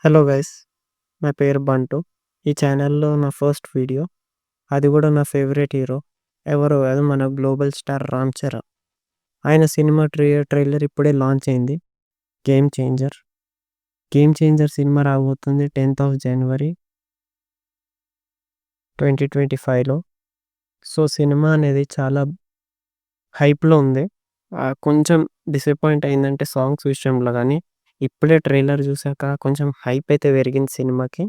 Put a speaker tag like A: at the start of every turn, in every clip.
A: Hello guys, నా పేరు బంటు. ఈ ఛానల్‌లో నా ఫస్ట్ వీడియో. అది గూడా నా ఫేవరెట్ హీరో. ఎవరో కాదు, మన గ్లోబల్ స్టార్ 'రామ్ చరణ్'. ఆయన సినిమా ట్రైలర్ ఇప్పుడే లాంచ్ అయింది. 'Game changer'. 'గేమ్ చేంజర్' సినిమా రాబోతుంది 10th ఆఫ్ జనవరి 2025లో. సో, సినిమా అనేది చాలా హైప్‌లో ఉంది. కొంచెం డిసప్పాయింట్ అయిందంటే సాంగ్స్ విషయంలో గానీ, ఇప్పుడే ట్రైలర్ చూసాక కొంచెం హైప్ అయితే పెరిగింది సినిమాకి.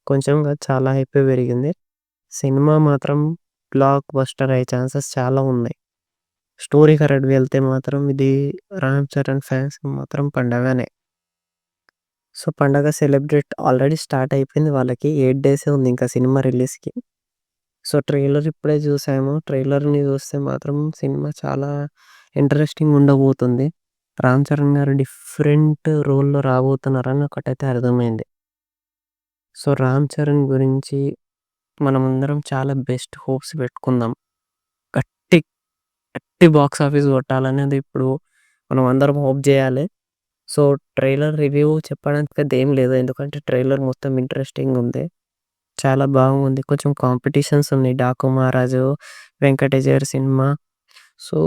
A: కొంచెం కాదు, చాలా హైపే పెరిగింది. సినిమా మాత్రం బ్లాక్ బస్టర్ అయ్యే ఛాన్సెస్ చాలా ఉన్నాయి. స్టోరీ కరెక్ట్‌గా వెళ్తే మాత్రం ఇది 'రామ్ చరణ్' ఫ్యాన్స్‌కి మాత్రం పండగనే. సో, పండగ సెలబ్రేట్ ఆల్రెడీ స్టార్ట్ అయిపోయింది వాళ్ళకి. 8 డేసే ఉంది ఇంకా సినిమా రిలీజ్‌కి. సో, ట్రైలర్ ఇప్పుడే చూసాము. ట్రైలర్‌ని చూస్తే మాత్రం సినిమా చాలా ఇంట్రెస్టింగ్ ఉండబోతుంది. 'రామ్ చరణ్' గారు డిఫరెంట్ రోల్‌లో రాబోతున్నారని ఒకటైతే అర్థమైంది. సో, 'రామ్ చరణ్' గురించి మనమందరం చాలా బెస్ట్ హోప్స్ పెట్టుకుందాం. గట్టి, గట్టి బాక్స్ ఆఫీస్ కొట్టాలనేది ఇప్పుడు మనం అందరం హోప్ జేయాలి. సో, ట్రైలర్ రివ్యూ చెప్పడానికి పెద్ద ఏం లేదు. ఎందుకంటే ట్రైలర్ మొత్తం ఇంట్రెస్టింగ్ ఉంది. చాలా బాగుంది. కొంచెం కాంపిటీషన్స్ ఉన్నాయి. 'డాకు మహారాజు', 'వెంకటేష్' గారి సినిమా. సో,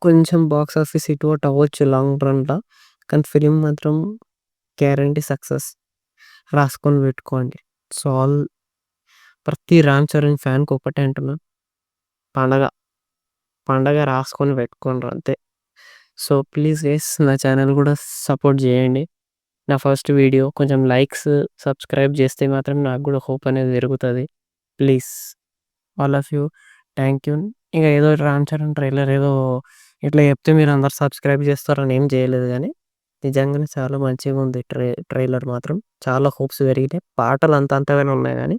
A: కొంచెం బాక్స్ ఆఫీస్ హిట్ ఔట్ అవ్వచ్చు లాంగ్ రన్‌ల. కానీ ఫిల్మ్ మాత్రం గ్యారంటీ సక్సెస్. రాసుకొని పెట్టుకోండి. సో, ప్రతి 'రామ్ చరణ్' ఫ్యాన్‌కి ఒకటే అంటున్నా. పండగ, పండగ రాసుకొని పెట్టుకోండ్రి అంతే. సో, ప్లీజ్ గైస్, నా ఛానల్ కూడా సపోర్ట్ చేయండి. నా ఫస్ట్ వీడియో కొంచెం లైక్స్, సబ్స్క్రైబ్ చేస్తే మాత్రం నాకు కూడా హోప్ అనేది పెరుగుతది. Please, all of you. Thank you. ఇక ఏదో 'రామ్ చరణ్' ట్రైలర్ ఏదో ఇట్లా చెప్తే మీరందరూ సబ్స్క్రైబ్ చేస్తారని ఏం చేయలేదు గానీ, నిజంగానే చాలా మంచిగుంది ట్రైలర్ మాత్రం. చాలా హోప్స్ పెరిగినాయి. పాటలు అంత అంతగానే ఉన్నాయి గానీ